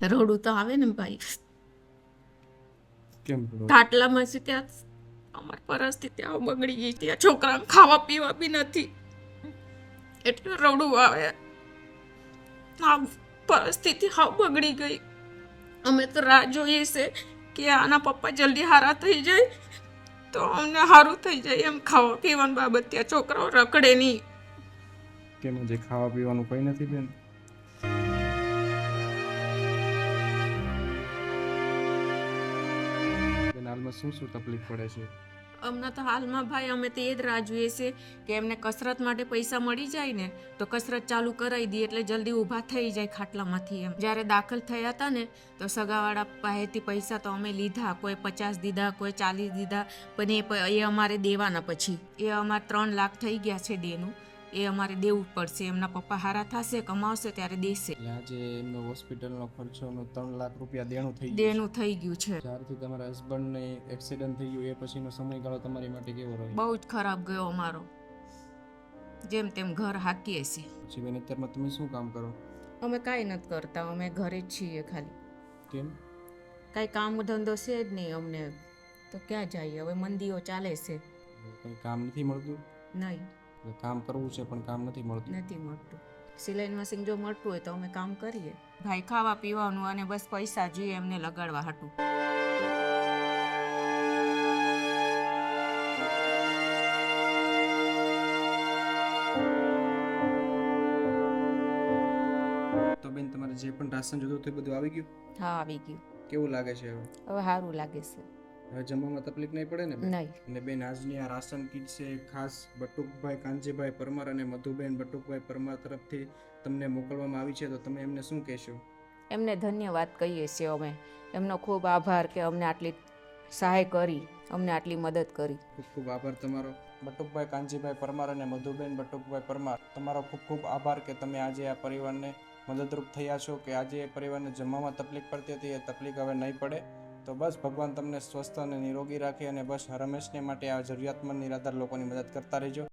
રડું તો આવે ને ભાઈ. કેમ કરો? ખાટલામાં છે ત્યાં અમારી પરિસ્થિતિ આવ બગડી ગઈ. ત્યાં છોકરાને ખાવા પીવા બી નથી, એટલે રડું આવે. આ પરિસ્થિતિ હાવ બગડી ગઈ. અમે તો રાહ જોઈએ છે કે આના પપ્પા જલ્દી હારા થઈ જાય તો અમને સારું થઈ જાય. એમ ખાવા પીવાની બાબત ત્યાં છોકરાઓ રખડે નહીં. કેમ જે ખાવા પીવાનું કઈ નથી બેન? બેન હાલમાં શું શું તકલીફ પડે છે? હમણાં તો હાલમાં ભાઈ અમે તો એ જ રાહ જોઈએ છે કે એમને કસરત માટે પૈસા મળી જાય ને તો કસરત ચાલુ કરાવી દઈએ એટલે જલ્દી ઊભા થઈ જાય ખાટલામાંથી. એમ જ્યારે દાખલ થયા હતા ને તો સગાવાળા પાસેથી પૈસા તો અમે લીધા, કોઈ 50 દીધા, કોઈ 40 દીધા, પણ એ અમારે દેવાના. પછી એ અમારે 3 લાખ થઈ ગયા છે દેનું. એ અમારે દેવું પડશે. એમના પપ્પા હારા થશે, કમાવશે ત્યારે દેશે. એટલે આજે એમનો હોસ્પિટલનો ખર્ચોનું 3 લાખ રૂપિયા દેણું થઈ ગયું દેનું થઈ ગયું છે. છે. જ્યારથી તમારા હસબન્ડને એક્સિડન્ટ થઈ ગયું એ પછીનો સમયગાળો તમારી માટે કેવો રહ્યો? બહુ જ ખરાબ ગયો અમારો. જેમ તેમ ઘર હાકીએ છીએ. પછી બેન અત્યારમાં તમે શું કામ કરો? અમે કાંઈ નથી કરતા, અમે ઘરે જ છીએ ખાલી. કેમ? કાંઈ કામ ધંધો છે જ નહીં અમને, તો ક્યાં જઈએ? હવે મંદીઓ ચાલે છે. કંઈ કામ નથી મળતું? નહીં, એટલે કામ કરવું છે પણ કામ નથી મળતું. નથી મળતું. સિલાઈ મશીન જો મળતું હોય તો અમે કામ કરીએ. ભાઈ ખાવા પીવાનું અને બસ પૈસા જોઈએ એમને લગાડવા હાટું. તો બેન તમારે જે પણ રાશન જોતું હતું એ બધું આવી ગયું? હા, આવી ગયું. કેવું લાગે છે હવે? હવે સારું લાગે છે. હવે જમવામાં તકલીફ નહીં પડે ને બેન? નહીં. અને બેન આજની આ રાશન કીટ છે ખાસ બટુકભાઈ કાનજીભાઈ પરમાર અને મધુબેન બટુકભાઈ પરમાર તરફથી તમને મોકલવામાં આવી છે, તો તમે એમને શું કહેશો? એમને ધન્યવાદ કહીએ છીએ અમે. એમનો ખૂબ આભાર કે અમને આટલી સહાય કરી, અમને આટલી મદદ કરી. ખૂબ ખૂબ આભાર તમારો. બટુકભાઈ કાનજીભાઈ પરમાર અને મધુબેન બટુકભાઈ પરમાર, તમારો ખૂબ ખૂબ આભાર કે તમે આજે આ પરિવારને મદદરૂપ થયા છો, કે આજે એ પરિવારને જમવામાં તકલીફ પડતી હતી એ તકલીફ હવે નહીં પડે. તો બસ ભગવાન તમને સ્વસ્થ અને નિરોગી રાખે અને બસ હંમેશને માટે આ જરૂરિયાતમંદ નિરાધાર લોકોની મદદ કરતા રહેજો.